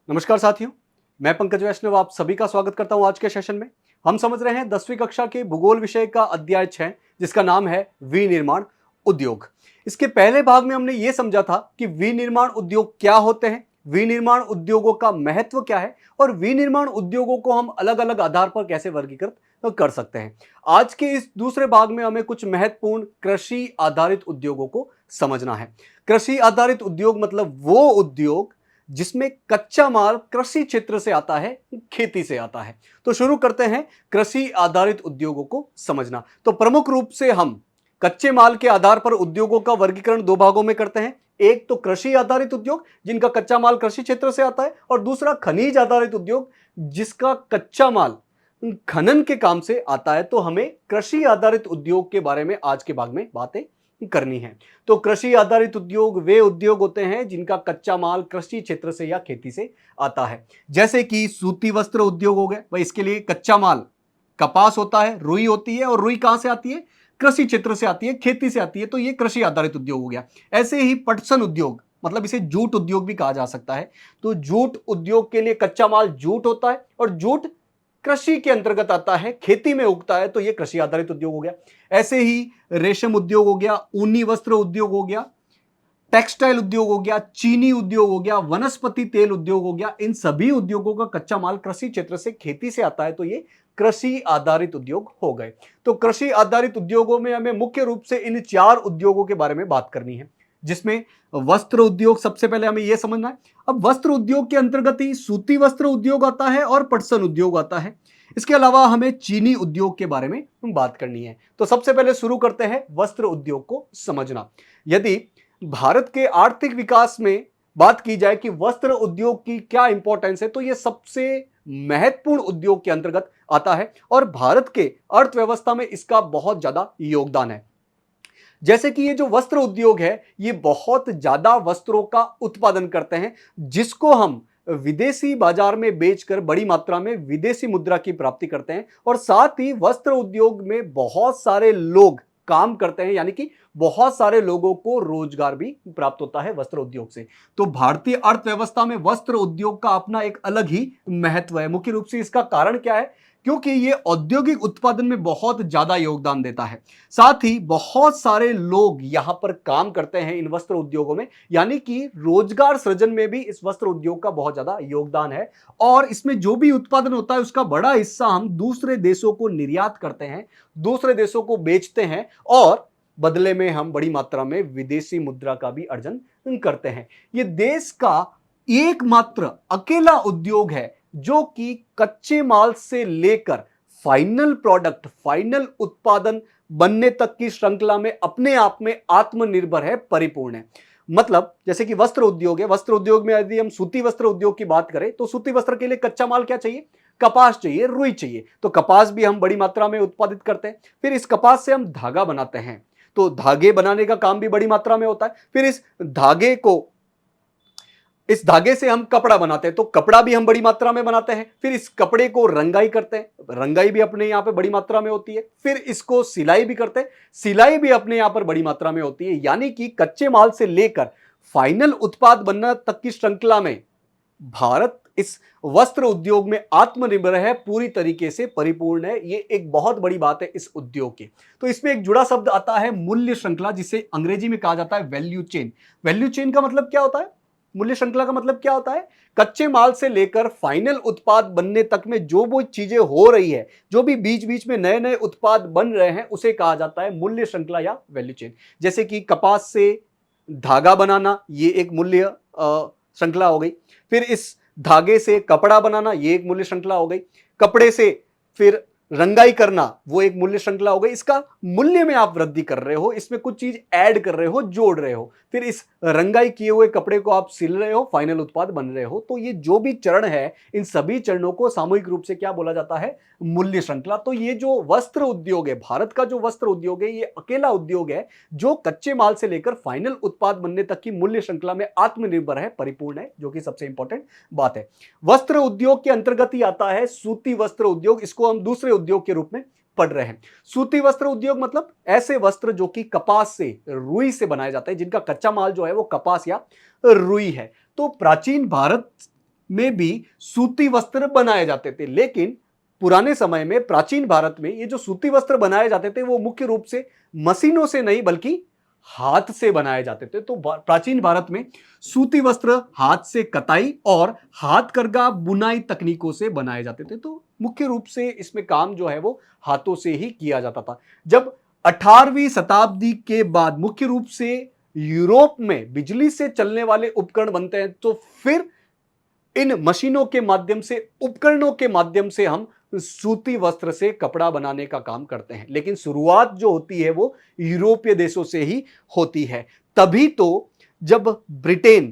नमस्कार साथियों, मैं पंकज वैष्णव आप सभी का स्वागत करता हूं। आज के सेशन में हम समझ रहे हैं 10वीं कक्षा के भूगोल विषय का अध्याय 6 जिसका नाम है विनिर्माण उद्योग। इसके पहले भाग में हमने यह समझा था कि विनिर्माण उद्योग क्या होते हैं, विनिर्माण उद्योगों का महत्व क्या है और विनिर्माण उद्योगों को हम अलग अलग आधार पर कैसे वर्गीकृत कर सकते हैं। आज के इस दूसरे भाग में हमें कुछ महत्वपूर्ण कृषि आधारित उद्योगों को समझना है। कृषि आधारित उद्योग मतलब वो उद्योग जिसमें कच्चा माल कृषि क्षेत्र से आता है, खेती से आता है। तो शुरू करते हैं कृषि आधारित उद्योगों को समझना। तो प्रमुख रूप से हम कच्चे माल के आधार पर उद्योगों का वर्गीकरण दो भागों में करते हैं। एक तो कृषि आधारित उद्योग जिनका कच्चा माल कृषि क्षेत्र से आता है, और दूसरा खनिज आधारित उद्योग जिसका कच्चा माल खनन के काम से आता है। तो हमें कृषि आधारित उद्योग के बारे में आज के भाग में बातें करनी है। तो कृषि आधारित उद्योग वे उद्योग होते हैं जिनका कच्चा माल कृषि क्षेत्र से या खेती से आता है। जैसे कि सूती वस्त्र उद्योग हो गए, भाई इसके लिए कच्चा माल कपास होता है, रुई होती है, और रुई कहां से आती है? कृषि क्षेत्र से आती है, खेती से आती है। तो ये कृषि आधारित उद्योग हो गया। ऐसे ही पटसन उद्योग, मतलब इसे जूट उद्योग भी कहा जा सकता है। तो जूट उद्योग के लिए कच्चा माल जूट होता है और जूट कृषि के अंतर्गत आता है, खेती में उगता है। तो यह कृषि आधारित उद्योग हो गया। ऐसे ही रेशम उद्योग हो गया, ऊनी वस्त्र उद्योग हो गया, टेक्सटाइल उद्योग हो गया, चीनी उद्योग हो गया, वनस्पति तेल उद्योग हो गया। इन सभी उद्योगों का कच्चा माल कृषि क्षेत्र से खेती से आता है। तो ये कृषि आधारित उद्योग हो गए। तो कृषि आधारित उद्योगों में हमें मुख्य रूप से इन चार उद्योगों के बारे में बात करनी है, जिसमें वस्त्र उद्योग सबसे पहले हमें यह समझना है। अब वस्त्र उद्योग के अंतर्गत ही सूती वस्त्र उद्योग आता है और पटसन उद्योग आता है। इसके अलावा हमें चीनी उद्योग के बारे में बात करनी है। तो सबसे पहले शुरू करते हैं वस्त्र उद्योग को समझना। यदि भारत के आर्थिक विकास में बात की जाए कि वस्त्र उद्योग की क्या इंपॉर्टेंस है, तो यह सबसे महत्वपूर्ण उद्योग के अंतर्गत आता है और भारत के अर्थव्यवस्था में इसका बहुत ज्यादा योगदान है। जैसे कि ये जो वस्त्र उद्योग है, ये बहुत ज्यादा वस्त्रों का उत्पादन करते हैं, जिसको हम विदेशी बाजार में बेचकर बड़ी मात्रा में विदेशी मुद्रा की प्राप्ति करते हैं। और साथ ही वस्त्र उद्योग में बहुत सारे लोग काम करते हैं, यानी कि बहुत सारे लोगों को रोजगार भी प्राप्त होता है वस्त्र उद्योग से। तो भारतीय अर्थव्यवस्था में वस्त्र उद्योग का अपना एक अलग ही महत्व है। मुख्य रूप से इसका कारण क्या है? क्योंकि ये औद्योगिक उत्पादन में बहुत ज्यादा योगदान देता है। साथ ही बहुत सारे लोग यहां पर काम करते हैं इन वस्त्र उद्योगों में, यानी कि रोजगार सृजन में भी इस वस्त्र उद्योग का बहुत ज्यादा योगदान है। और इसमें जो भी उत्पादन होता है उसका बड़ा हिस्सा हम दूसरे देशों को निर्यात करते हैं, दूसरे देशों को बेचते हैं, और बदले में हम बड़ी मात्रा में विदेशी मुद्रा का भी अर्जन करते हैं। यह देश का एकमात्र अकेला उद्योग है जो कि कच्चे माल से लेकर फाइनल प्रोडक्ट, फाइनल उत्पादन बनने तक की श्रृंखला में अपने आप में आत्मनिर्भर है, परिपूर्ण है। मतलब जैसे कि वस्त्र उद्योग है, वस्त्र उद्योग में यदि हम सूती वस्त्र उद्योग की बात करें तो सूती वस्त्र के लिए कच्चा माल क्या चाहिए? कपास चाहिए, रुई चाहिए। तो कपास भी हम बड़ी मात्रा में उत्पादित करते हैं। फिर इस कपास से हम धागा बनाते हैं, तो धागे बनाने का काम भी बड़ी मात्रा में होता है। फिर इस धागे से हम कपड़ा बनाते हैं, तो कपड़ा भी हम बड़ी मात्रा में बनाते हैं। फिर इस कपड़े को रंगाई करते हैं, रंगाई भी अपने यहां पे बड़ी मात्रा में होती है। फिर इसको सिलाई भी करते हैं, सिलाई भी अपने यहां पर बड़ी मात्रा में होती है। यानी कि कच्चे माल से लेकर फाइनल उत्पाद बनने तक की श्रृंखला में भारत इस वस्त्र उद्योग में आत्मनिर्भर है, पूरी तरीके से परिपूर्ण है। ये एक बहुत बड़ी बात है इस उद्योग की। तो इसमें एक जुड़ा शब्द आता है मूल्य श्रृंखला, जिसे अंग्रेजी में कहा जाता है वैल्यू चेन। वैल्यू चेन का मतलब क्या होता है? मूल्य श्रृंखला का मतलब क्या होता है? कच्चे माल से लेकर फाइनल उत्पाद बनने तक में जो वो चीजें हो रही है, जो भी बीच बीच में नए नए उत्पाद बन रहे हैं, उसे कहा जाता है मूल्य श्रृंखला या वैल्यू चेन। जैसे कि कपास से धागा बनाना, ये एक मूल्य श्रृंखला हो गई। फिर इस धागे से कपड़ा बनाना, ये एक मूल्य श्रृंखला हो गई। कपड़े से फिर रंगाई करना, वो एक मूल्य श्रृंखला हो गई। इसका मूल्य में आप वृद्धि कर रहे हो, इसमें कुछ चीज ऐड कर रहे हो, जोड़ रहे हो। फिर इस रंगाई किए हुए कपड़े को आप सिल रहे हो, फाइनल उत्पाद बन रहे हो। तो ये जो भी चरण है, इन सभी चरणों को सामूहिक रूप से क्या बोला जाता है? मूल्य श्रृंखला। तो ये जो वस्त्र उद्योग है, भारत का जो वस्त्र उद्योग है, ये अकेला उद्योग है जो कच्चे माल से लेकर फाइनल उत्पाद बनने तक की मूल्य श्रृंखला में आत्मनिर्भर है, परिपूर्ण है, जो कि सबसे इंपॉर्टेंट बात है। वस्त्र उद्योग के अंतर्गत ही आता है सूती वस्त्र उद्योग। इसको हम दूसरे उद्योग के रूप में पढ़ रहे हैं। सूती वस्त्र उद्योग मतलब ऐसे वस्त्र जो कि कपास से, रुई से बनाए जाते हैं, जिनका कच्चा माल जो है वो कपास या रुई है। तो प्राचीन भारत में भी सूती वस्त्र बनाए जाते थे। लेकिन पुराने समय में, प्राचीन भारत में, ये जो सूती वस्त्र बनाए जाते थे वो मुख्य रूप से मशीनों से नहीं बल्कि हाथ से बनाए जाते थे। तो प्राचीन भारत में सूती वस्त्र हाथ से कताई और हाथ करगा बुनाई तकनीकों से बनाए जाते थे। तो मुख्य रूप से इसमें काम जो है वो हाथों से ही किया जाता था। जब 18वीं शताब्दी के बाद मुख्य रूप से यूरोप में बिजली से चलने वाले उपकरण बनते हैं, तो फिर इन मशीनों के माध्यम से, उपकरणों के माध्यम से हम सूती वस्त्र से कपड़ा बनाने का काम करते हैं। लेकिन शुरुआत जो होती है वो यूरोपीय देशों से ही होती है। तभी तो जब ब्रिटेन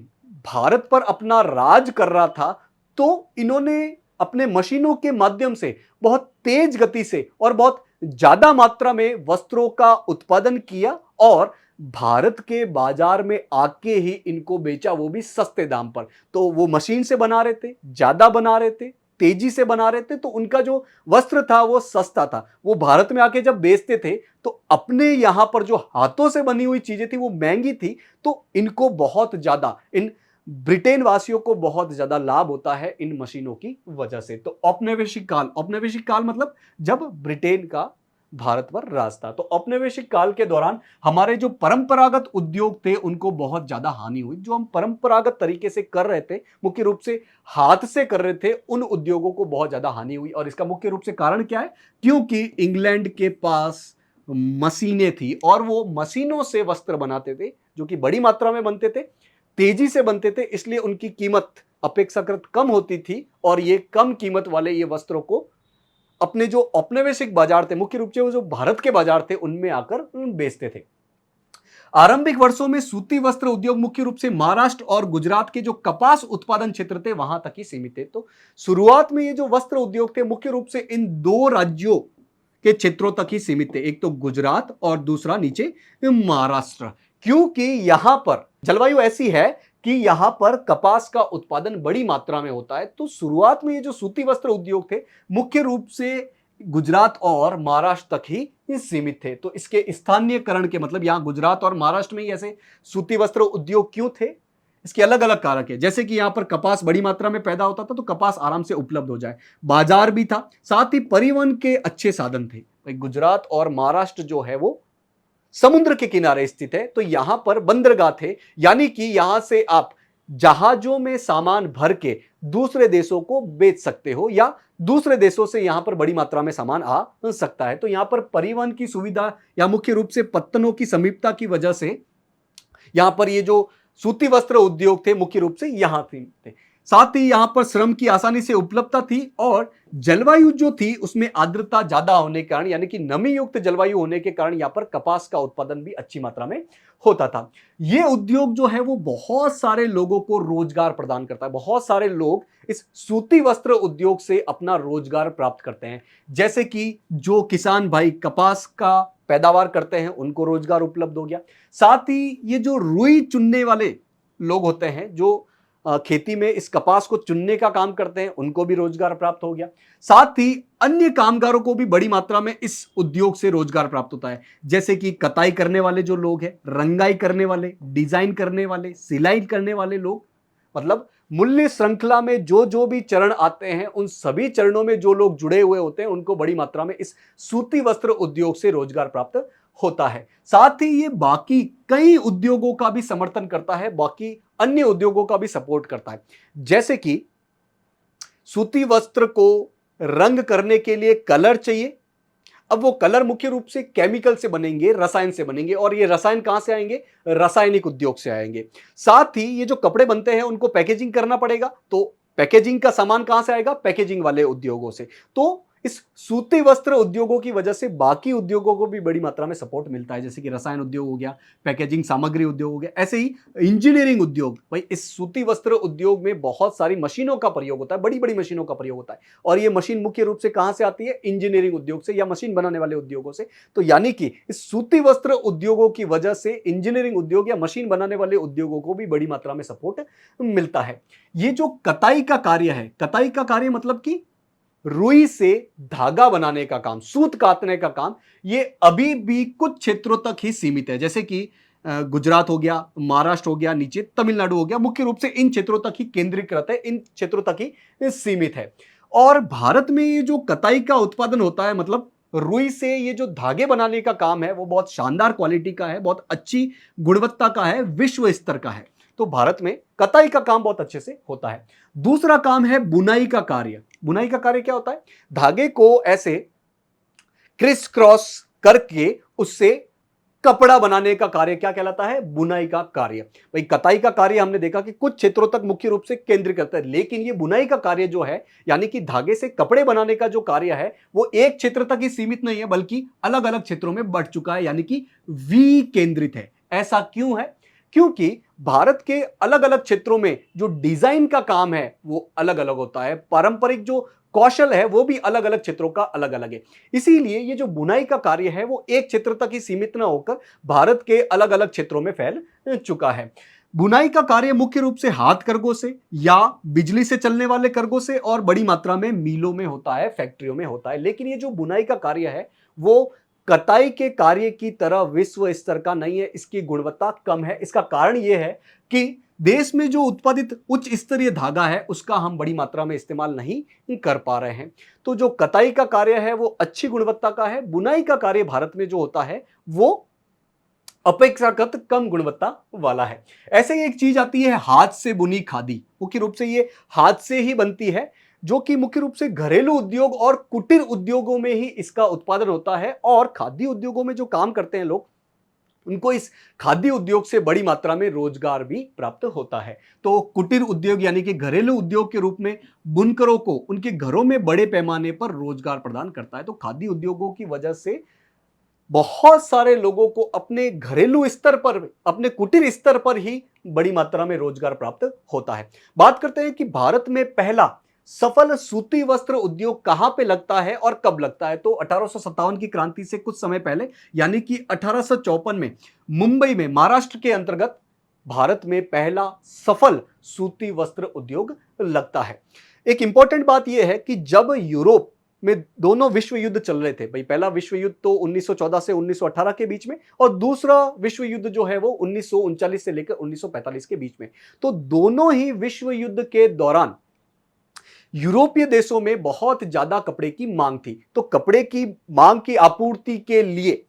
भारत पर अपना राज कर रहा था, तो इन्होंने अपने मशीनों के माध्यम से बहुत तेज गति से और बहुत ज्यादा मात्रा में वस्त्रों का उत्पादन किया और भारत के बाजार में आके ही इनको बेचा, वो भी सस्ते दाम पर। तो वो मशीन से बना रहे थे, ज्यादा बना रहे थे, तेजी से बना रहे थे, तो उनका जो वस्त्र था वो सस्ता था। वो भारत में आके जब बेचते थे तो अपने यहां पर जो हाथों से बनी हुई चीजें थी वो महंगी थी, तो इनको बहुत ज्यादा, इन ब्रिटेन वासियों को बहुत ज्यादा लाभ होता है इन मशीनों की वजह से। तो औपनिवेशिक काल, औपनिवेशिक काल मतलब जब ब्रिटेन का भारत पर राज था। तो औपनिवेशिक काल के दौरान हमारे जो परंपरागत उद्योग थे उनको बहुत ज्यादा हानि हुई। जो हम परंपरागत तरीके से कर रहे थे, मुख्य रूप से हाथ से कर रहे थे, उन उद्योगों को बहुत ज्यादा हानि हुई। और इसका मुख्य रूप से कारण क्या है? क्योंकि इंग्लैंड के पास मशीनें थी और वो मशीनों से वस्त्र बनाते थे, जो कि बड़ी मात्रा में बनते थे, तेजी से बनते थे, इसलिए उनकी कीमत अपेक्षाकृत कम होती थी और ये कम कीमत वाले ये वस्त्रों को अपने जो औपनिवेशिक बाजार थे, मुख्य रूप से वो जो भारत के बाजार थे, उनमें आकर बेचते थे। आरंभिक वर्षों में सूती वस्त्र उद्योग मुख्य रूप से महाराष्ट्र और गुजरात के जो कपास उत्पादन क्षेत्र थे वहां तक ही सीमित थे। तो शुरुआत में ये जो वस्त्र उद्योग थे मुख्य रूप से इन दो राज्यों के क्षेत्रों तक ही सीमित थे, एक तो गुजरात और दूसरा नीचे महाराष्ट्र। क्योंकि यहां पर जलवायु ऐसी है कि यहां पर कपास का उत्पादन बड़ी मात्रा में होता है। तो शुरुआत में ये जो सूती वस्त्र उद्योग थे मुख्य रूप से गुजरात और महाराष्ट्र तक ही सीमित थे। तो इसके स्थानीयकरण के मतलब यहां गुजरात और महाराष्ट्र में ही ऐसे सूती वस्त्र उद्योग क्यों थे, इसके अलग अलग कारक है। जैसे कि यहां पर कपास बड़ी मात्रा में पैदा होता था, तो कपास आराम से उपलब्ध हो जाए, बाजार भी था, साथ ही परिवहन के अच्छे साधन थे। भाई गुजरात और महाराष्ट्र जो है वो समुद्र के किनारे स्थित है, तो यहां पर बंदरगाह थे, यानी कि यहां से आप जहाजों में सामान भर के दूसरे देशों को बेच सकते हो या दूसरे देशों से यहां पर बड़ी मात्रा में सामान आ सकता है। तो यहां पर परिवहन की सुविधा या मुख्य रूप से पत्तनों की समीपता की वजह से यहां पर ये जो सूती वस्त्र उद्योग थे मुख्य रूप से यहां थे। साथ ही यहां पर श्रम की आसानी से उपलब्धता थी और जलवायु जो थी उसमें आर्द्रता ज्यादा होने के कारण, यानी कि नमी युक्त जलवायु होने के कारण यहां पर कपास का उत्पादन भी अच्छी मात्रा में होता था। यह उद्योग जो है वो बहुत सारे लोगों को रोजगार प्रदान करता है। बहुत सारे लोग इस सूती वस्त्र उद्योग से अपना रोजगार प्राप्त करते हैं। जैसे कि जो किसान भाई कपास का पैदावार करते हैं उनको रोजगार उपलब्ध हो गया। साथ ही ये जो रुई चुनने वाले लोग होते हैं, जो खेती में इस कपास को चुनने का काम करते हैं, उनको भी रोजगार प्राप्त हो गया। साथ ही अन्य कामगारों को भी बड़ी मात्रा में इस उद्योग से रोजगार प्राप्त होता है। जैसे कि कताई करने वाले जो लोग हैं, रंगाई करने वाले, डिजाइन करने वाले, सिलाई करने वाले लोग, मतलब मूल्य श्रृंखला में जो जो भी चरण आते हैं उन सभी चरणों में जो लोग जुड़े हुए होते हैं उनको बड़ी मात्रा में इस सूती वस्त्र उद्योग से रोजगार प्राप्त होता है। साथ ही ये बाकी कई उद्योगों का भी समर्थन करता है, बाकी अन्य उद्योगों का भी सपोर्ट करता है। जैसे कि सूती वस्त्र को रंग करने के लिए कलर चाहिए। अब वो कलर मुख्य रूप से केमिकल से बनेंगे, रसायन से बनेंगे, और ये रसायन कहां से आएंगे? रासायनिक उद्योग से आएंगे। साथ ही ये जो कपड़े बनते हैं उनको पैकेजिंग करना पड़ेगा, तो पैकेजिंग का सामान कहां से आएगा? पैकेजिंग वाले उद्योगों से। तो इस सूती वस्त्र उद्योगों की वजह से बाकी उद्योगों को भी बड़ी मात्रा में सपोर्ट मिलता है, जैसे कि रसायन उद्योग हो गया, पैकेजिंग सामग्री उद्योग हो गया, ऐसे ही इंजीनियरिंग उद्योग। भाई इस सूती वस्त्र उद्योग में बहुत सारी मशीनों का प्रयोग होता है, बड़ी बड़ी मशीनों का प्रयोग होता है, और ये मशीन मुख्य रूप से कहां से आती है? इंजीनियरिंग उद्योग से या मशीन बनाने वाले उद्योगों से। तो यानी कि इस सूती वस्त्र उद्योगों की वजह से इंजीनियरिंग उद्योग या मशीन बनाने वाले उद्योगों को भी बड़ी मात्रा में सपोर्ट मिलता है। ये जो कताई का कार्य है, कताई का कार्य मतलब कि रुई से धागा बनाने का काम, सूत काटने का काम, ये अभी भी कुछ क्षेत्रों तक ही सीमित है। जैसे कि गुजरात हो गया, महाराष्ट्र हो गया, नीचे तमिलनाडु हो गया, मुख्य रूप से इन क्षेत्रों तक ही केंद्रीकृत है, इन क्षेत्रों तक ही सीमित है। और भारत में ये जो कताई का उत्पादन होता है, मतलब रुई से ये जो धागे बनाने का काम है वो बहुत शानदार क्वालिटी का है, बहुत अच्छी गुणवत्ता का है, विश्व स्तर का है। तो भारत में कताई का काम बहुत अच्छे से होता है। दूसरा काम है बुनाई का कार्य। बुनाई का कार्य क्या होता है? धागे को ऐसे क्रिस क्रॉस करके उससे कपड़ा बनाने का कार्य क्या कहलाता है? बुनाई का कार्य। भाई कताई का कार्य हमने देखा कि कुछ क्षेत्रों तक मुख्य रूप से केंद्रित करता है, लेकिन ये बुनाई का कार्य जो है, यानी कि धागे से कपड़े बनाने का जो कार्य है, वो एक क्षेत्र तक ही सीमित नहीं है, बल्कि अलग अलग क्षेत्रों में बढ़ चुका है, यानी कि विकेंद्रित है। ऐसा क्यों है? क्योंकि भारत के अलग अलग क्षेत्रों में जो डिजाइन का काम है वो अलग अलग होता है, पारंपरिक जो कौशल है वो भी अलग अलग क्षेत्रों का अलग अलग है। इसीलिए ये जो बुनाई का कार्य है वो एक क्षेत्र तक ही सीमित ना होकर भारत के अलग अलग क्षेत्रों में फैल चुका है। बुनाई का कार्य मुख्य रूप से हाथ करघों से या बिजली से चलने वाले करघों से और बड़ी मात्रा में मिलों में होता है, फैक्ट्रियों में होता है। लेकिन ये जो बुनाई का कार्य है वो कताई के कार्य की तरह विश्व स्तर का नहीं है, इसकी गुणवत्ता कम है। इसका कारण यह है कि देश में जो उत्पादित उच्च स्तरीय धागा है उसका हम बड़ी मात्रा में इस्तेमाल नहीं कर पा रहे हैं। तो जो कताई का कार्य है वो अच्छी गुणवत्ता का है, बुनाई का कार्य भारत में जो होता है वो अपेक्षाकृत कम गुणवत्ता वाला है। ऐसे ही एक चीज आती है हाथ से बुनी खादी। मुख्य रूप से ये हाथ से ही बनती है, जो कि मुख्य रूप से घरेलू उद्योग और कुटीर उद्योगों में ही इसका उत्पादन होता है। और खादी उद्योगों में जो काम करते हैं लोग, उनको इस खाद्य उद्योग से बड़ी मात्रा में रोजगार भी प्राप्त होता है। तो कुटीर उद्योग यानी कि घरेलू उद्योग के रूप में बुनकरों को उनके घरों में बड़े पैमाने पर रोजगार प्रदान करता है। तो खाद्य उद्योगों की वजह से बहुत सारे लोगों को अपने घरेलू स्तर पर, अपने कुटीर स्तर पर ही बड़ी मात्रा में रोजगार प्राप्त होता है। बात करते हैं कि भारत में पहला सफल सूती वस्त्र उद्योग कहां पे लगता है और कब लगता है। तो 1857 की क्रांति से कुछ समय पहले, यानी कि 1854 में मुंबई में, महाराष्ट्र के अंतर्गत भारत में पहला सफल सूती वस्त्र उद्योग लगता है। एक इंपॉर्टेंट बात यह है कि जब यूरोप में दोनों विश्व युद्ध चल रहे थे, भाई पहला विश्व युद्ध तो 1914 से 1918 के बीच में, और दूसरा विश्व युद्ध जो है वो 1939 से लेकर 1945 के बीच में। तो दोनों ही विश्व युद्ध के दौरान यूरोपीय देशों में बहुत ज्यादा कपड़े की मांग थी। तो कपड़े की मांग की आपूर्ति के लिए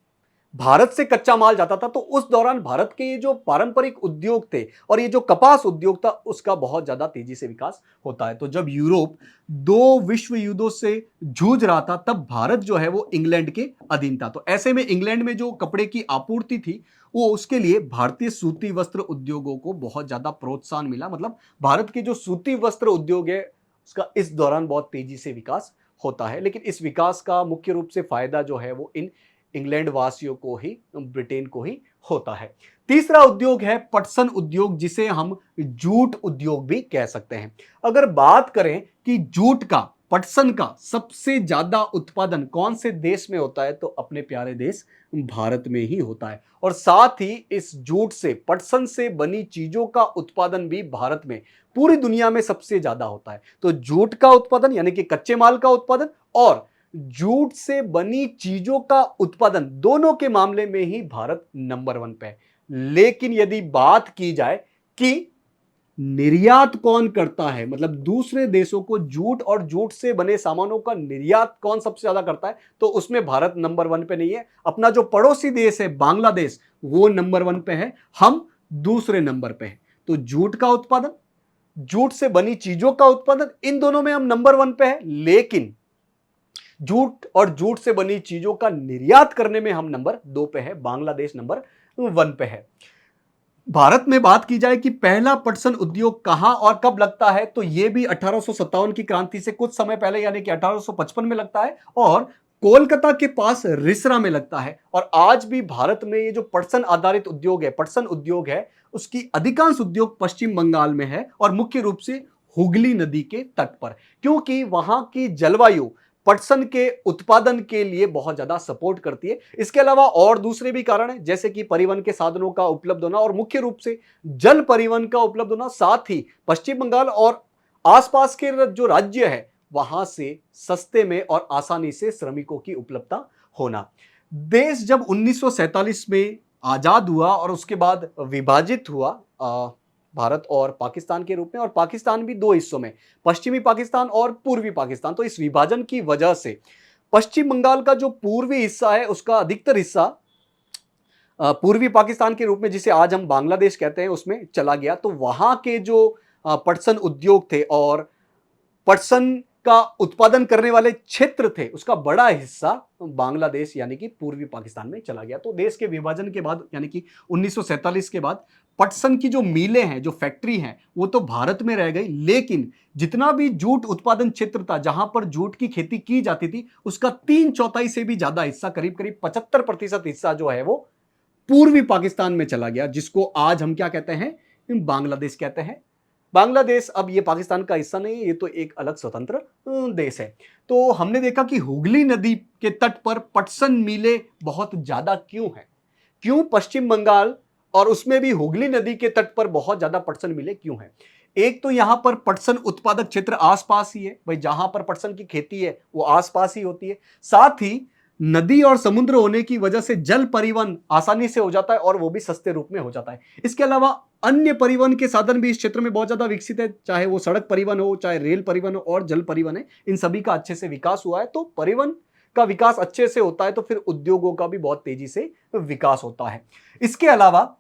भारत से कच्चा माल जाता था। तो उस दौरान भारत के ये जो पारंपरिक उद्योग थे और ये जो कपास उद्योग था उसका बहुत ज्यादा तेजी से विकास होता है। तो जब यूरोप दो विश्व युद्धों से जूझ रहा था तब भारत जो है वो इंग्लैंड के अधीन था। तो ऐसे में इंग्लैंड में जो कपड़े की आपूर्ति थी वो, उसके लिए भारतीय सूती वस्त्र उद्योगों को बहुत ज्यादा प्रोत्साहन मिला। मतलब भारत के जो सूती वस्त्र उद्योग है उसका इस दौरान बहुत तेजी से विकास होता है। लेकिन इस विकास का मुख्य रूप से फायदा जो है वो इन इंग्लैंड वासियों को ही, ब्रिटेन को ही होता है। तीसरा उद्योग है पटसन उद्योग, जिसे हम जूट उद्योग भी कह सकते हैं। अगर बात करें कि जूट का, पटसन का सबसे ज्यादा उत्पादन कौन से देश में होता है, तो अपने प्यारे देश भारत में ही होता है। और साथ ही इस जूट से, पटसन से बनी चीजों का उत्पादन भी भारत में पूरी दुनिया में सबसे ज्यादा होता है। तो जूट का उत्पादन यानी कि कच्चे माल का उत्पादन और जूट से बनी चीजों का उत्पादन, दोनों के मामले में ही भारत नंबर 1 पे है। लेकिन यदि बात की जाए कि निर्यात कौन करता है, मतलब दूसरे देशों को जूट और जूट से बने सामानों का निर्यात कौन सबसे ज्यादा करता है, तो उसमें भारत नंबर 1 पे नहीं है। अपना जो पड़ोसी देश है बांग्लादेश, वो नंबर 1 पे है, हम दूसरे नंबर पे हैं। तो जूट का उत्पादन, जूट से बनी चीजों का उत्पादन, इन दोनों में हम नंबर 1 पे है। लेकिन जूट और जूट से बनी चीजों का निर्यात करने में हम नंबर 2 पे है, बांग्लादेश नंबर 1 पे है। भारत में बात की जाए कि पहला पटसन उद्योग कहां और कब लगता है, तो यह भी 1857 की क्रांति से कुछ समय पहले यानी कि 1855 में लगता है और कोलकाता के पास रिसरा में लगता है। और आज भी भारत में ये जो पटसन आधारित उद्योग है, पटसन उद्योग है, उसकी अधिकांश उद्योग पश्चिम बंगाल में है और मुख्य रूप से हुगली नदी के तट पर, क्योंकि वहां की जलवायु पटसन के उत्पादन के लिए बहुत ज्यादा सपोर्ट करती है। इसके अलावा और दूसरे भी कारण हैं, जैसे कि परिवहन के साधनों का उपलब्ध होना और मुख्य रूप से जल परिवहन का उपलब्ध होना, साथ ही पश्चिम बंगाल और आसपास के जो राज्य है वहां से सस्ते में और आसानी से श्रमिकों की उपलब्धता होना। देश जब 1947 में आज़ाद हुआ और उसके बाद विभाजित हुआ भारत और पाकिस्तान के रूप में, और पाकिस्तान भी दो हिस्सों में, पश्चिमी पाकिस्तान और पूर्वी पाकिस्तान। तो इस विभाजन की वजह से पश्चिम बंगाल का जो पूर्वी हिस्सा है उसका अधिकतर हिस्सा पूर्वी पाकिस्तान के रूप में, जिसे आज हम बांग्लादेश कहते हैं, उसमें चला गया। तो वहां के जो पटसन उद्योग थे और पटसन का उत्पादन करने वाले क्षेत्र थे, उसका बड़ा हिस्सा बांग्लादेश यानी कि पूर्वी पाकिस्तान में चला गया। तो देश के विभाजन के बाद यानी कि 1947 के बाद पटसन की जो मिलें हैं, जो फैक्ट्री हैं, वो तो भारत में रह गई, लेकिन जितना भी जूट उत्पादन क्षेत्र था, जहां पर जूट की खेती की जाती थी, उसका 3/4 से भी ज्यादा हिस्सा, करीब करीब 75% हिस्सा जो है वो पूर्वी पाकिस्तान में चला गया, जिसको आज हम क्या कहते हैं, बांग्लादेश कहते हैं। बांग्लादेश अब ये पाकिस्तान का हिस्सा नहीं है, ये तो एक अलग स्वतंत्र देश है। तो हमने देखा कि हुगली नदी के तट पर पटसन मिलें बहुत ज्यादा क्यों है, क्यों पश्चिम बंगाल और उसमें भी हुगली नदी के तट पर बहुत ज्यादा पटसन मिलें क्यों है। एक तो यहां पर पटसन उत्पादक क्षेत्र आसपास ही है, भाई जहां पर पटसन की खेती है वो आसपास ही होती है। साथ ही नदी और समुद्र होने की वजह से जल परिवहन आसानी से हो जाता है और वो भी सस्ते रूप में हो जाता है। इसके अलावा अन्य परिवहन के साधन भी इस क्षेत्र में बहुत ज्यादा विकसित है, चाहे वो सड़क परिवहन हो, चाहे रेल परिवहन हो और जल परिवहन है, इन सभी का अच्छे से विकास हुआ है। तो परिवहन का विकास अच्छे से होता है तो फिर उद्योगों का भी बहुत तेजी से विकास होता है। इसके अलावा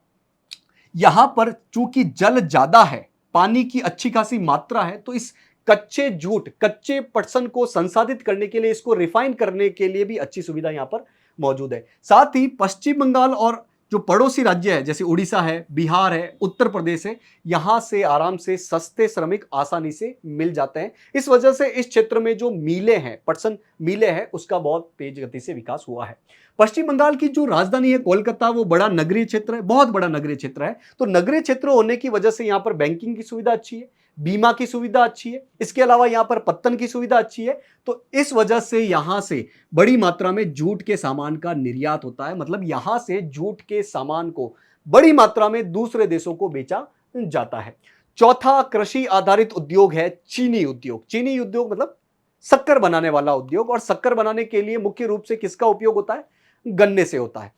यहां पर चूंकि जल ज्यादा है, पानी की अच्छी खासी मात्रा है, तो इस कच्चे जूट, कच्चे पटसन को संसाधित करने के लिए, इसको रिफाइन करने के लिए भी अच्छी सुविधा यहां पर मौजूद है। साथ ही पश्चिम बंगाल और जो पड़ोसी राज्य है, जैसे उड़ीसा है, बिहार है, उत्तर प्रदेश है, यहां से आराम से सस्ते श्रमिक आसानी से मिल जाते हैं। इस वजह से इस क्षेत्र में जो मिलें हैं, पटसन मिलें हैं, उसका बहुत तेज गति से विकास हुआ है। पश्चिम बंगाल की जो राजधानी है कोलकाता, वो बड़ा नगरीय क्षेत्र है, बहुत बड़ा नगरीय क्षेत्र है। तो नगरीय क्षेत्र होने की वजह से यहां पर बैंकिंग की सुविधा अच्छी है, बीमा की सुविधा अच्छी है, इसके अलावा यहां पर पत्तन की सुविधा अच्छी है। तो इस वजह से यहां से बड़ी मात्रा में जूट के सामान का निर्यात होता है, मतलब यहां से जूट के सामान को बड़ी मात्रा में दूसरे देशों को बेचा जाता है। चौथा कृषि आधारित उद्योग है चीनी उद्योग। चीनी उद्योग मतलब शक्कर बनाने वाला उद्योग, और शक्कर बनाने के लिए मुख्य रूप से किसका उपयोग होता है, गन्ने से होता है।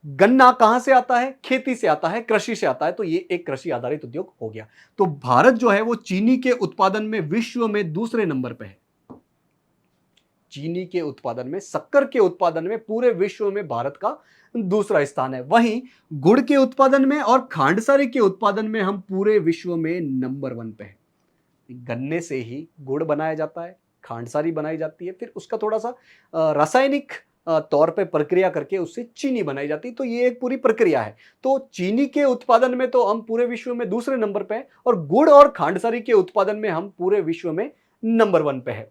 गन्ना कहां से आता है, खेती से आता है, कृषि से आता है, तो ये एक कृषि आधारित उद्योग हो गया। तो भारत जो है वो चीनी के उत्पादन में विश्व में दूसरे नंबर पे है। चीनी के उत्पादन में, शक्कर के उत्पादन में पूरे विश्व में भारत का दूसरा स्थान है। वहीं गुड़ के उत्पादन में और खांडसारी के उत्पादन में हम पूरे विश्व में नंबर 1 पे हैं। गन्ने से ही गुड़ बनाया जाता है, खांडसारी बनाई जाती है, फिर उसका थोड़ा सा रासायनिक तौर पे प्रक्रिया करके उससे चीनी बनाई जाती है। तो ये एक पूरी प्रक्रिया है। तो चीनी के उत्पादन में तो हम पूरे विश्व में दूसरे नंबर पे हैं, और गुड़ और खांडसारी के उत्पादन में हम पूरे विश्व में नंबर 1 पे है।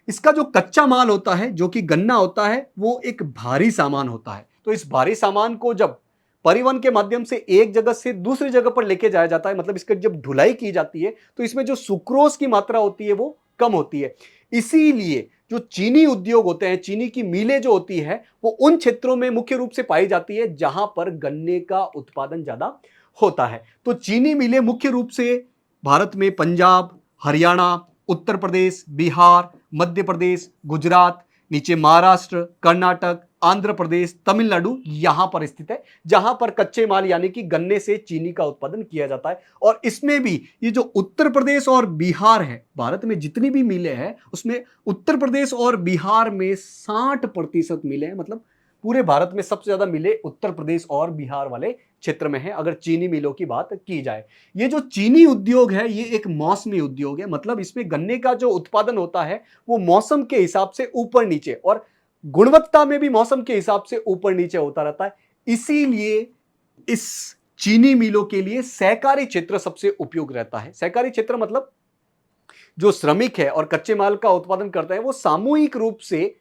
इसका जो कच्चा माल होता है, जो कि गन्ना होता है, वो एक भारी सामान होता है। तो इस भारी सामान को जब परिवहन के माध्यम से एक जगह से दूसरी जगह पर लेके जाया जाता है, मतलब इसकी जब ढुलाई की जाती है, तो इसमें जो सुक्रोज की मात्रा होती है वो कम होती है। इसीलिए जो चीनी उद्योग होते हैं, चीनी की मिलें जो होती है, वो उन क्षेत्रों में मुख्य रूप से पाई जाती है जहां पर गन्ने का उत्पादन ज्यादा होता है। तो चीनी मिलें मुख्य रूप से भारत में पंजाब, हरियाणा, उत्तर प्रदेश, बिहार, मध्य प्रदेश, गुजरात, नीचे महाराष्ट्र, कर्नाटक, आंध्र प्रदेश, तमिलनाडु, यहां पर स्थित है, जहां पर कच्चे माल यानी कि गन्ने से चीनी का उत्पादन किया जाता है। और इसमें भी ये जो उत्तर प्रदेश और बिहार है, भारत में जितनी भी मिलें हैं उसमें उत्तर प्रदेश और बिहार में 60% मिलें हैं, मतलब पूरे भारत में सबसे ज्यादा मिलें उत्तर प्रदेश और बिहार वाले क्षेत्र में है, अगर चीनी मिलों की बात की जाए। ये जो चीनी उद्योग है ये एक मौसमी उद्योग है, मतलब इसमें गन्ने का जो उत्पादन होता है वो मौसम के हिसाब से ऊपर नीचे, और गुणवत्ता में भी मौसम के हिसाब से ऊपर नीचे होता रहता है। इसीलिए इस चीनी मिलों के लिए सहकारी क्षेत्र सबसे उपयोग रहता है। सहकारी क्षेत्र मतलब जो श्रमिक है और कच्चे माल का उत्पादन करते हैं वो सामूहिक रूप से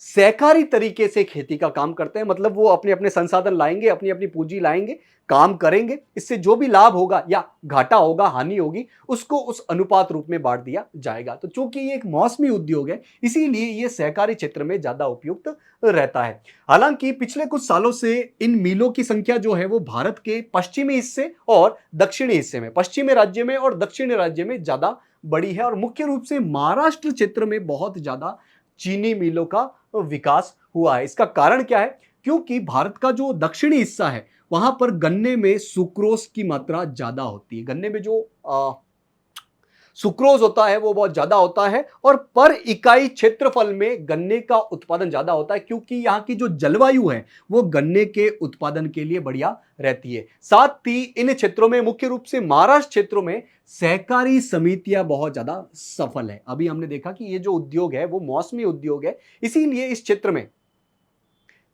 सहकारी तरीके से खेती का काम करते हैं, मतलब वो अपने अपने संसाधन लाएंगे, अपनी अपनी पूंजी लाएंगे, काम करेंगे, इससे जो भी लाभ होगा या घाटा होगा, हानि होगी, उसको उस अनुपात रूप में बांट दिया जाएगा। तो चूंकि ये एक मौसमी उद्योग है, इसीलिए ये सहकारी क्षेत्र में ज्यादा उपयुक्त रहता है। हालांकि पिछले कुछ सालों से इन मिलों की संख्या जो है वो भारत के पश्चिमी हिस्से और दक्षिणी हिस्से में, पश्चिमी राज्य में और दक्षिणी राज्य में ज्यादा बड़ी है, और मुख्य रूप से महाराष्ट्र क्षेत्र में बहुत ज्यादा चीनी मिलों का विकास हुआ है। इसका कारण क्या है, क्योंकि भारत का जो दक्षिणी हिस्सा है वहां पर गन्ने में सुक्रोज की मात्रा ज्यादा होती है। गन्ने में जो सुक्रोज होता है वो बहुत ज्यादा होता है और पर इकाई क्षेत्रफल में गन्ने का उत्पादन ज्यादा होता है, क्योंकि यहाँ की जो जलवायु है वो गन्ने के उत्पादन के लिए बढ़िया रहती है। साथ ही इन क्षेत्रों में, मुख्य रूप से महाराष्ट्र क्षेत्रों में, सहकारी समितियां बहुत ज्यादा सफल है। अभी हमने देखा कि ये जो उद्योग है वो मौसमी उद्योग है, इसीलिए इस क्षेत्र में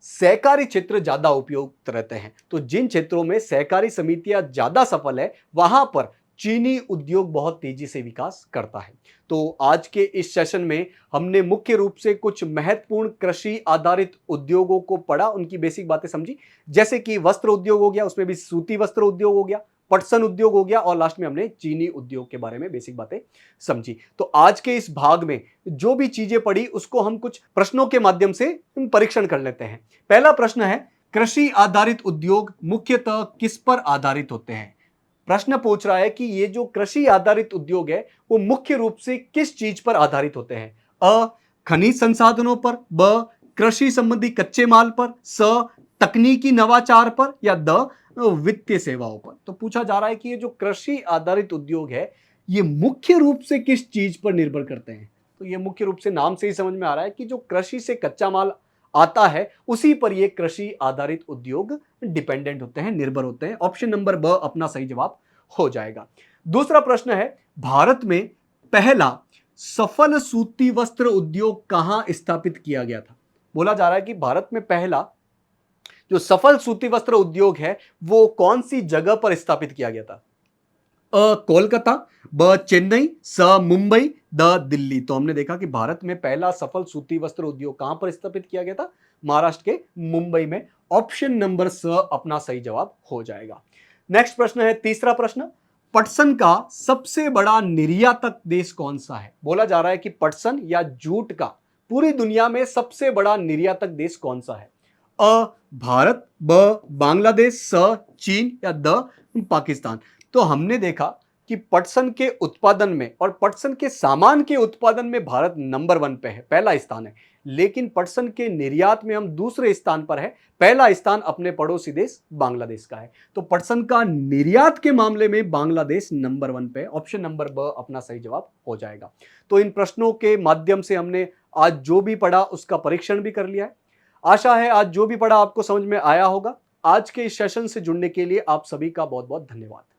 सहकारी क्षेत्र ज्यादा उपयुक्त रहते हैं। तो जिन क्षेत्रों में सहकारी समितियां ज्यादा सफल है वहां पर चीनी उद्योग बहुत तेजी से विकास करता है। तो आज के इस सेशन में हमने मुख्य रूप से कुछ महत्वपूर्ण कृषि आधारित उद्योगों को पढ़ा, उनकी बेसिक बातें समझी, जैसे कि वस्त्र उद्योग हो गया, उसमें भी सूती वस्त्र उद्योग हो गया, पटसन उद्योग हो गया, और लास्ट में हमने चीनी उद्योग के बारे में बेसिक बातें समझी। तो आज के इस भाग में जो भी चीजें पढ़ी उसको हम कुछ प्रश्नों के माध्यम से परीक्षण कर लेते हैं। पहला प्रश्न है, कृषि आधारित उद्योग मुख्यतः किस पर आधारित होते हैं? प्रश्न पूछ रहा है कि ये जो कृषि आधारित उद्योग है वो मुख्य रूप से किस चीज पर आधारित होते हैं? अ, खनिज संसाधनों पर, ब, कृषि संबंधी कच्चे माल पर, स, तकनीकी नवाचार पर, या द, वित्तीय सेवाओं पर। तो पूछा जा रहा है कि ये जो कृषि आधारित उद्योग है ये मुख्य रूप से किस चीज पर निर्भर करते हैं? तो ये मुख्य रूप से नाम से ही समझ में आ रहा है कि जो कृषि से कच्चा माल आता है उसी पर ये कृषि आधारित उद्योग डिपेंडेंट होते हैं, निर्भर होते हैं। ऑप्शन नंबर ब अपना सही जवाब हो जाएगा। दूसरा प्रश्न है, भारत में पहला सफल सूती वस्त्र उद्योग कहां स्थापित किया गया था? बोला जा रहा है कि भारत में पहला जो सफल सूती वस्त्र उद्योग है वो कौन सी जगह पर स्थापित किया गया था? अ, कोलकाता, ब, चेन्नई, स, मुंबई, द, दिल्ली। तो हमने देखा कि भारत में पहला सफल सूती वस्त्र उद्योग कहां पर स्थापित किया गया था? महाराष्ट्र के मुंबई में। ऑप्शन नंबर स अपना सही जवाब हो जाएगा। नेक्स्ट प्रश्न है, तीसरा प्रश्न, पटसन का सबसे बड़ा निर्यातक देश कौन सा है? बोला जा रहा है कि पटसन या जूट का पूरी दुनिया में सबसे बड़ा निर्यातक देश कौन सा है? अ, भारत, ब, बांग्लादेश, स, चीन, या द, पाकिस्तान। तो हमने देखा कि पटसन के उत्पादन में और पटसन के सामान के उत्पादन में भारत नंबर 1 पे है, पहला स्थान है। लेकिन पटसन के निर्यात में हम दूसरे स्थान पर है, पहला स्थान अपने पड़ोसी देश बांग्लादेश का है। तो पटसन का निर्यात के मामले में बांग्लादेश नंबर 1 पे है। ऑप्शन नंबर ब अपना सही जवाब हो जाएगा। तो इन प्रश्नों के माध्यम से हमने आज जो भी पढ़ा उसका परीक्षण भी कर लिया है। आशा है आज जो भी पढ़ा आपको समझ में आया होगा। आज के इस सेशन से जुड़ने के लिए आप सभी का बहुत बहुत धन्यवाद।